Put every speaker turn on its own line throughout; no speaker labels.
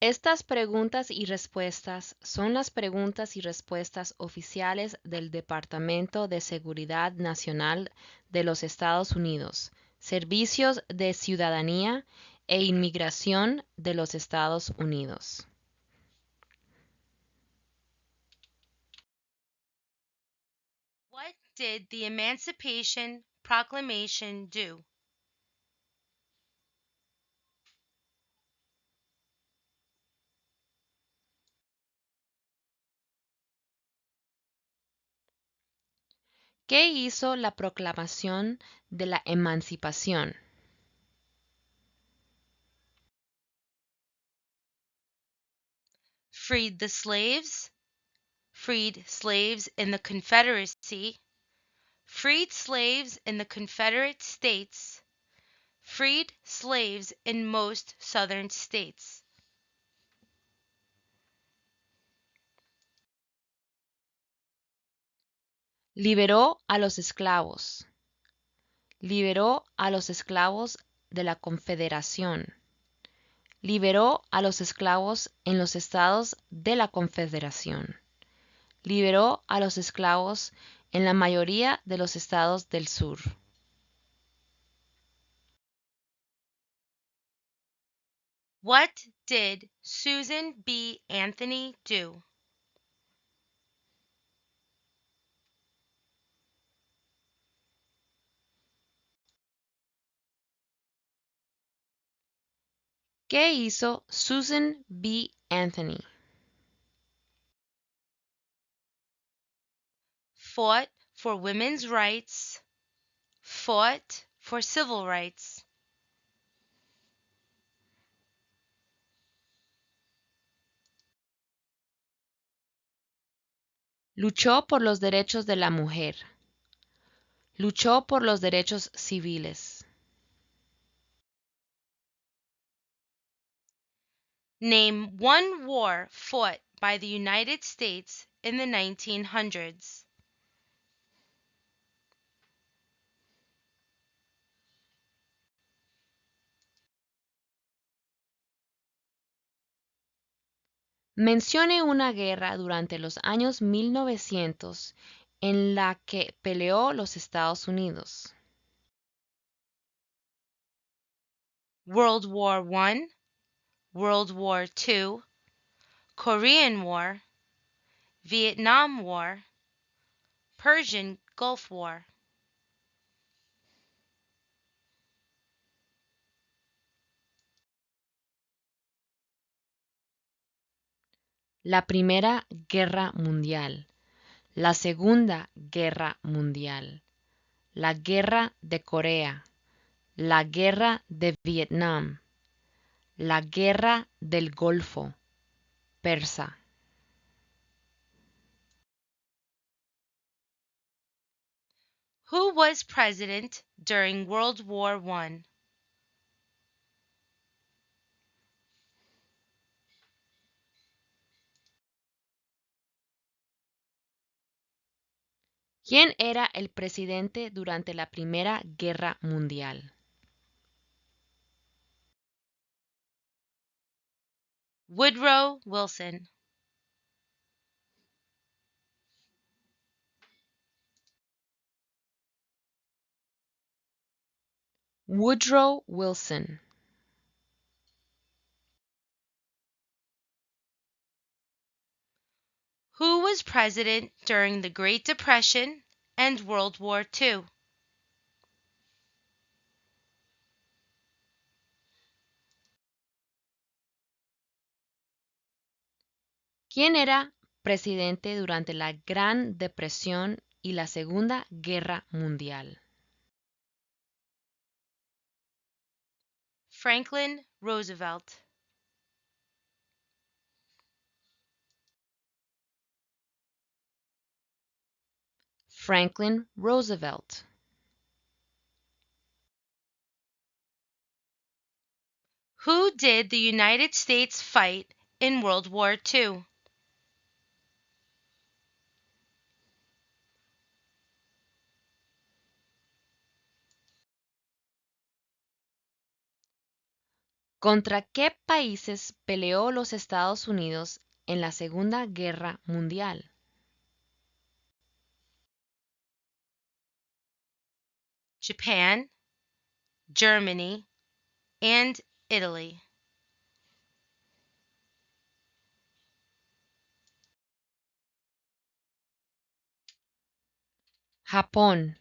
Estas preguntas y respuestas son las preguntas y respuestas oficiales del Departamento de Seguridad Nacional de los Estados Unidos, Servicios de Ciudadanía e Inmigración de los Estados Unidos.
What did the Emancipation Proclamation do?
¿Qué hizo la Proclamación de la Emancipación?
Freed the slaves, freed slaves in the Confederacy, freed slaves in the Confederate States, freed slaves in most southern states.
Liberó a los esclavos. Liberó a los esclavos de la Confederación. Liberó a los esclavos en los estados de la Confederación. Liberó a los esclavos en la mayoría de los estados del sur.
What did Susan B. Anthony do?
¿Qué hizo Susan B. Anthony?
Fought for women's rights, fought for civil rights.
Luchó por los derechos de la mujer. Luchó por los derechos civiles.
Name one war fought by the United States in the 1900s.
Mencione una guerra durante los años 1900 en la que peleó los Estados Unidos.
World War I, World War II, Korean War, Vietnam War, Persian Gulf War.
La Primera Guerra Mundial, la Segunda Guerra Mundial, la Guerra de Corea, la Guerra de Vietnam, la Guerra del Golfo Persa.
Who was president during World War I?
¿Quién era el presidente durante la Primera Guerra Mundial?
Woodrow Wilson.
Woodrow Wilson.
Who was president during the Great Depression and World War II?
¿Quién era presidente durante la Gran Depresión y la Segunda Guerra Mundial?
Franklin Roosevelt.
Franklin Roosevelt.
Who did the United States fight in World War II?
¿Contra qué países peleó los Estados Unidos en la Segunda Guerra Mundial?
Japan, Germany, and Italy.
Japón,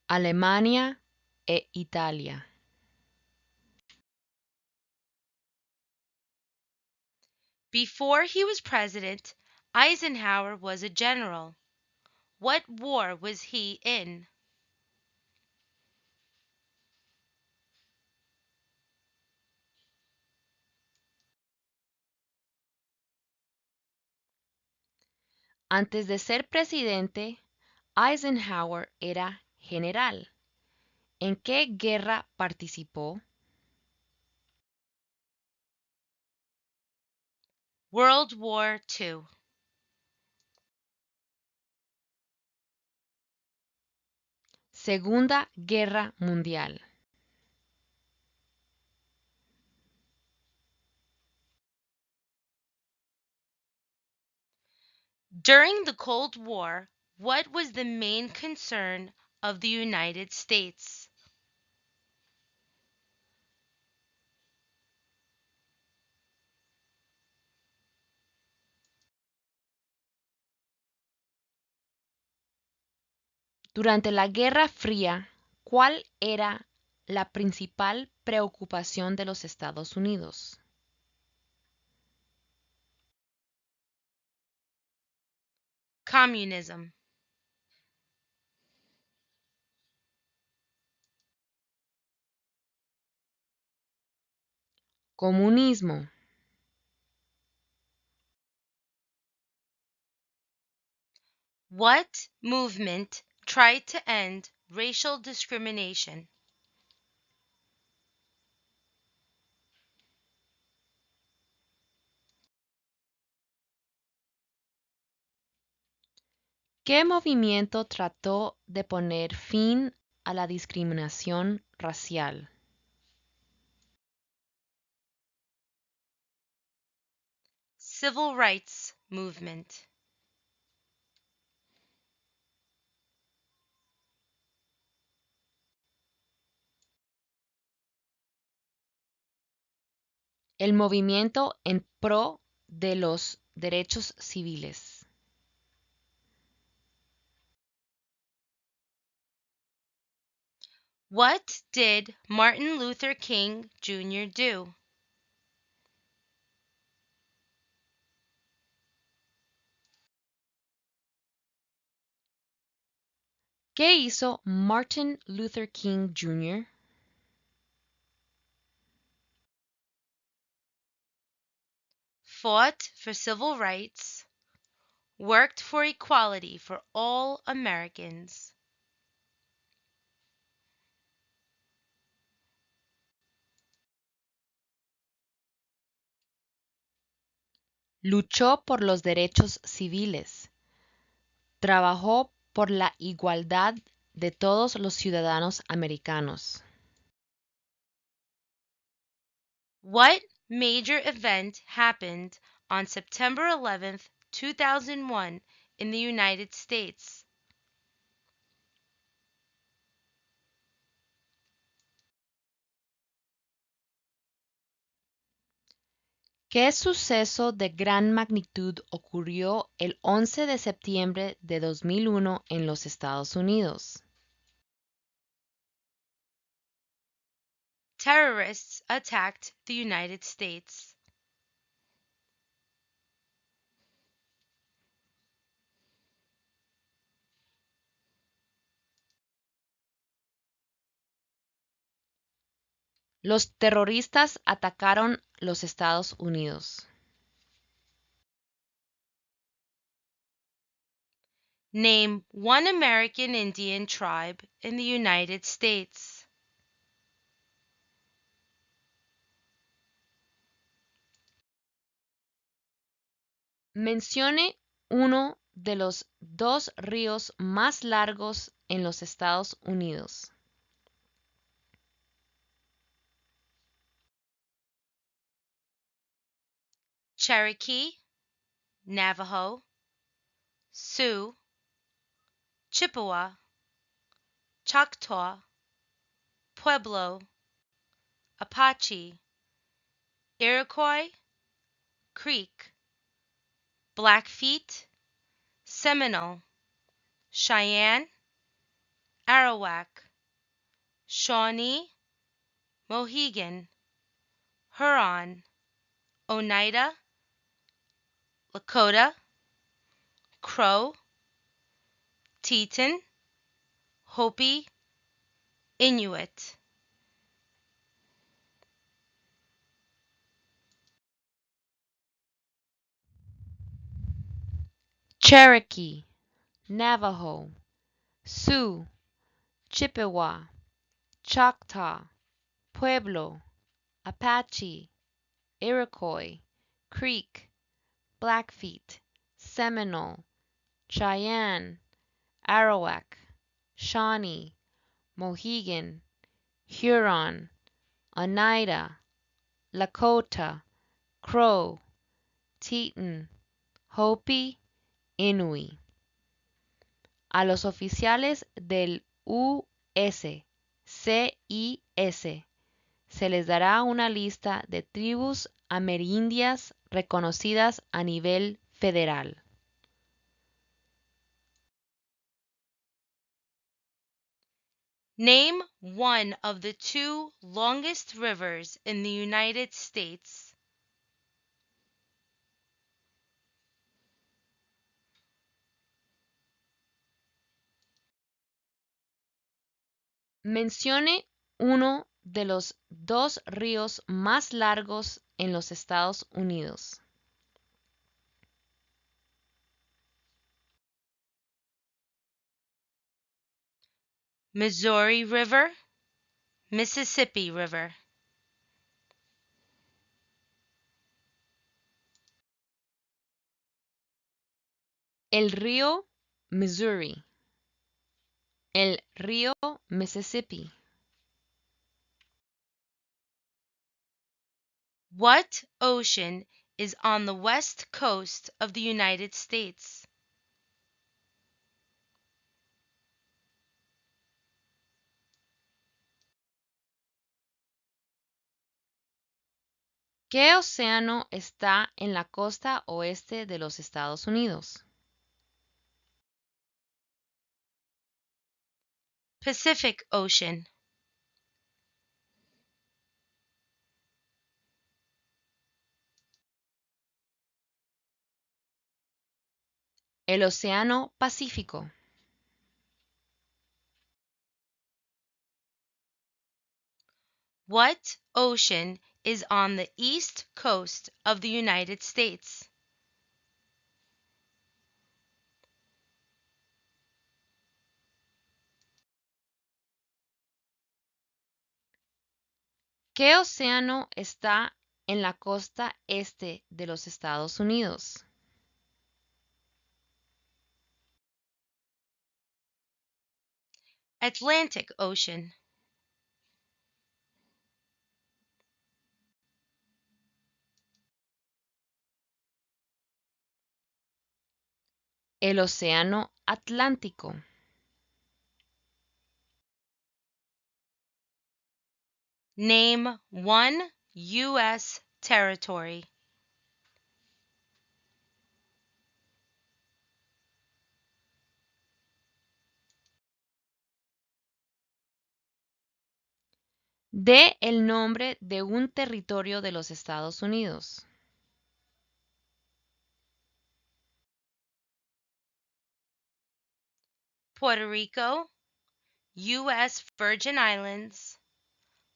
Alemania e Italia.
Before he was president, Eisenhower was a general. What war was he in?
Antes de ser presidente, Eisenhower era general. ¿En qué guerra participó?
World War II.
Segunda Guerra Mundial.
During the Cold War, what was the main concern of the United States?
Durante la Guerra Fría, ¿cuál era la principal preocupación de los Estados Unidos?
Communism.
Comunismo.
What movement tried to end racial discrimination?
¿Qué movimiento trató de poner fin a la discriminación racial?
Civil rights movement.
El movimiento en pro de los derechos civiles.
What did Martin Luther King Jr. do?
¿Qué hizo Martin Luther King Jr.?
Fought for civil rights, worked for equality for all Americans.
Luchó por los derechos civiles. Trabajó por la igualdad de todos los ciudadanos americanos.
What major event happened on September 11th, 2001 in the United States?
¿Qué suceso de gran magnitud ocurrió el 11 de septiembre de 2001 en los Estados Unidos?
Terrorists attacked the United States.
Los terroristas atacaron los Estados Unidos.
Name one American Indian tribe in the United States.
Mencione uno de los dos ríos más largos en los Estados Unidos.
Cherokee, Navajo, Sioux, Chippewa, Choctaw, Pueblo, Apache, Iroquois, Creek, Blackfeet, Seminole, Cheyenne, Arawak, Shawnee, Mohegan, Huron, Oneida, Lakota, Crow, Teton, Hopi, Inuit.
Cherokee, Navajo, Sioux, Chippewa, Choctaw, Pueblo, Apache, Iroquois, Creek, Blackfeet, Seminole, Cheyenne, Arawak, Shawnee, Mohegan, Huron, Oneida, Lakota, Crow, Teton, Hopi, Inuit. A los oficiales del USCIS se les dará una lista de tribus amerindias reconocidas a nivel federal.
Name one of the two longest rivers in the United States.
Mencione uno de los dos ríos más largos en los Estados Unidos.
Missouri River, Mississippi River.
El río Missouri. El río Mississippi.
What ocean is on the west coast of the United States?
¿Qué océano está en la costa oeste de los Estados Unidos?
Pacific Ocean.
El océano Pacífico.
What ocean is on the east coast of the United States?
¿Qué océano está en la costa este de los Estados Unidos?
Atlantic Ocean.
El océano Atlántico.
Name one U.S. territory.
Dé el nombre de un territorio de los Estados Unidos.
Puerto Rico, U.S. Virgin Islands,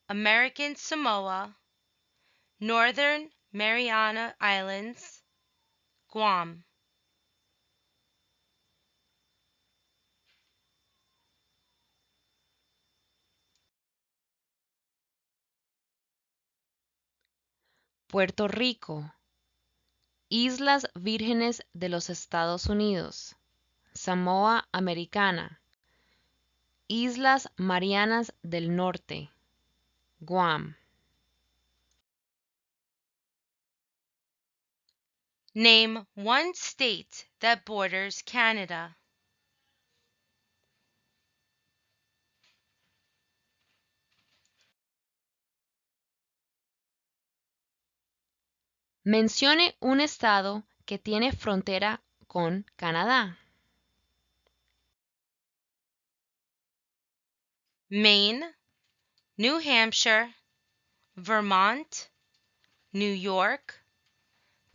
American Samoa, Northern Mariana Islands, Guam.
Puerto Rico. Islas Vírgenes de los Estados Unidos. Samoa Americana. Islas Marianas del Norte. Guam.
Name one state that borders Canada.
Mencione un estado que tiene frontera con Canadá.
Maine, New Hampshire, Vermont, New York,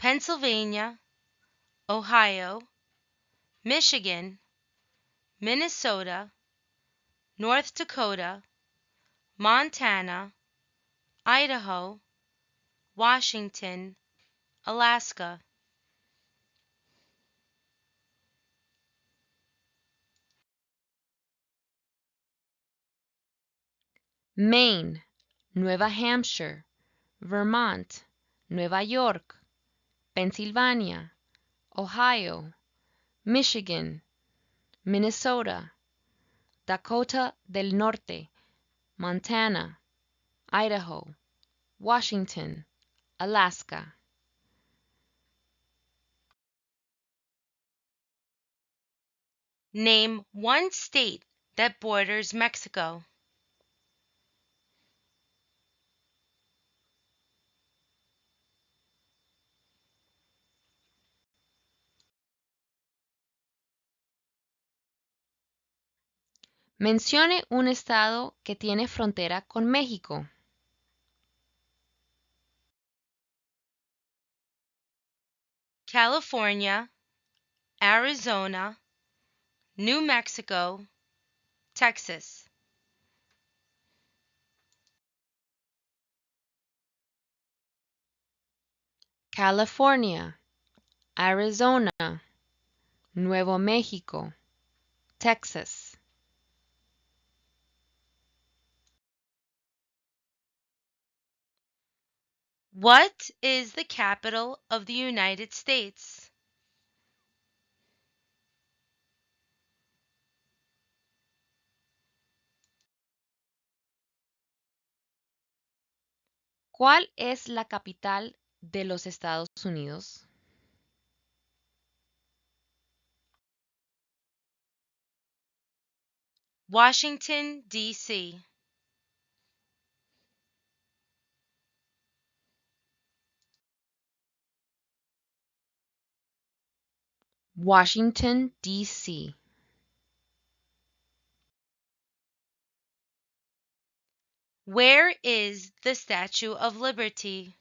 Pennsylvania, Ohio, Michigan, Minnesota, North Dakota, Montana, Idaho, Washington, Alaska.
Maine, Nueva Hampshire, Vermont, Nueva York, Pensilvania, Ohio, Michigan, Minnesota, Dakota del Norte, Montana, Idaho, Washington, Alaska.
Name one state that borders Mexico.
Mencione un estado que tiene frontera con México.
California, Arizona, New Mexico, Texas.
California, Arizona, Nuevo México, Texas.
What is the capital of the United States?
¿Cuál es la capital de los Estados Unidos?
Washington, D.C.
Washington, D.C.
Where is the Statue of Liberty?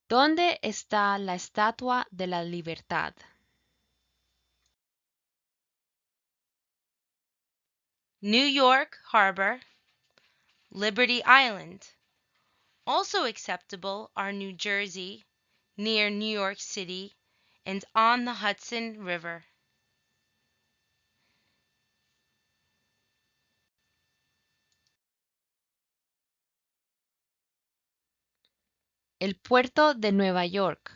¿Dónde está la Estatua de la Libertad?
New York Harbor, Liberty Island. Also acceptable are New Jersey, near New York City, and on the Hudson River.
El puerto de Nueva York,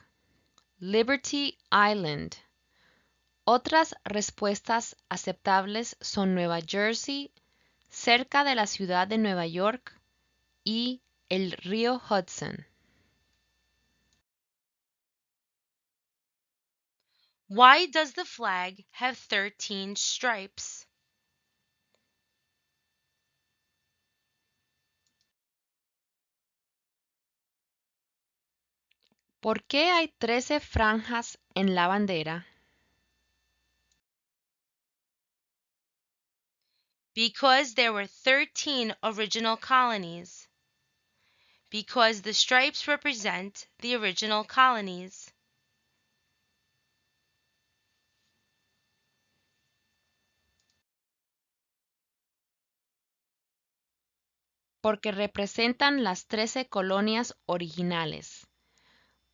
Liberty Island. Otras respuestas aceptables son Nueva Jersey, cerca de la ciudad de Nueva York, y el río Hudson.
Why does the flag have 13 stripes?
¿Por qué hay 13 franjas en la bandera?
Because there were 13 original colonies. Because the stripes represent the original colonies.
Porque representan las 13 colonias originales.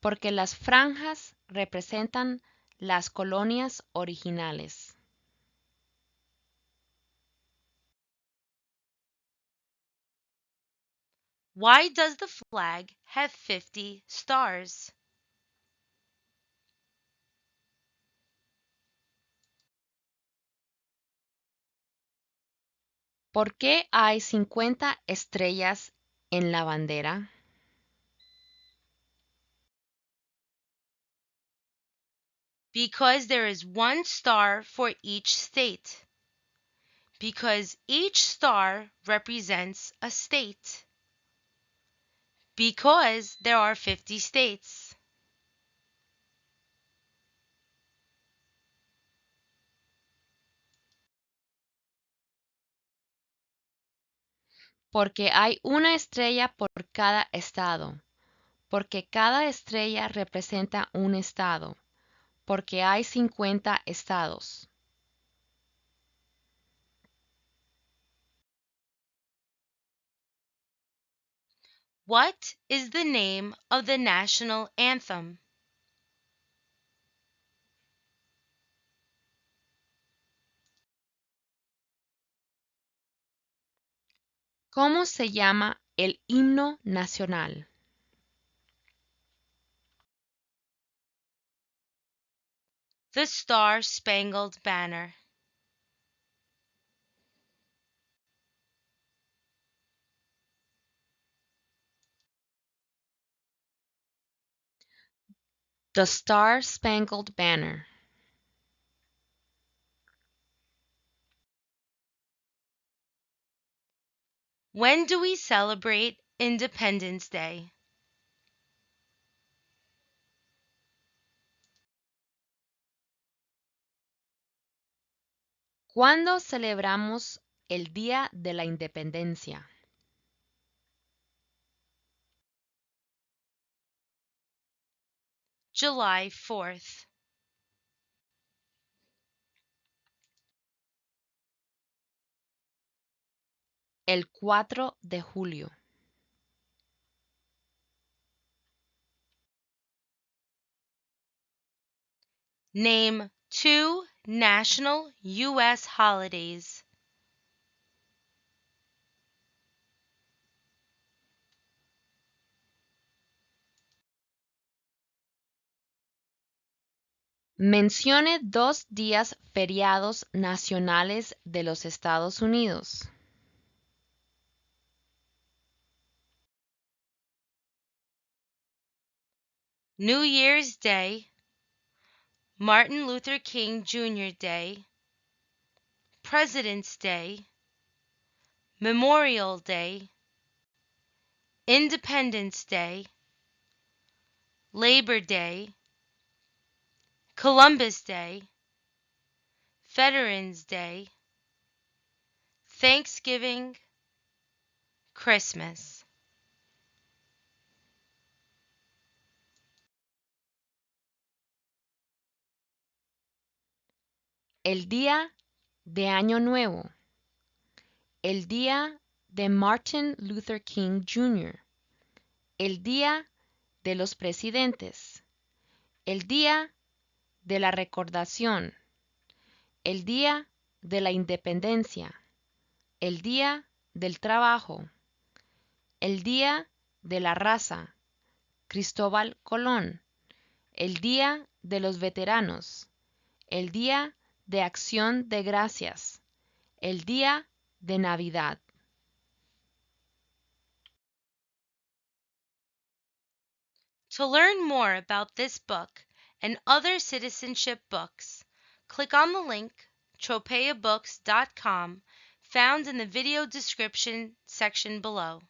Porque las franjas representan las colonias originales.
Why does the flag have 50 stars?
¿Por qué hay 50 estrellas en la bandera?
Because there is one star for each state. Because each star represents a state. Because there are 50 states.
Porque hay una estrella por cada estado. Porque cada estrella representa un estado. Porque hay 50 estados.
What is the name of the national anthem?
¿Cómo se llama el himno nacional?
The Star Spangled Banner.
The Star Spangled Banner.
When do we celebrate Independence Day?
¿Cuándo celebramos el Día de la Independencia?
July 4th.
El 4 de julio.
Name 2 national U.S. holidays.
Mencione 2 días feriados nacionales de los Estados Unidos.
New Year's Day, Martin Luther King Jr. Day, President's Day, Memorial Day, Independence Day, Labor Day, Columbus Day, Veterans Day, Thanksgiving, Christmas.
El día de Año Nuevo. El día de Martin Luther King Jr. El día de los presidentes. El día de la recordación. El día de la independencia. El día del trabajo. El día de la raza. Cristóbal Colón. El día de los veteranos. El día de acción de gracias. El día de Navidad.
To learn more about this book and other citizenship books, click on the link tropeabooks.com found in the video description section below.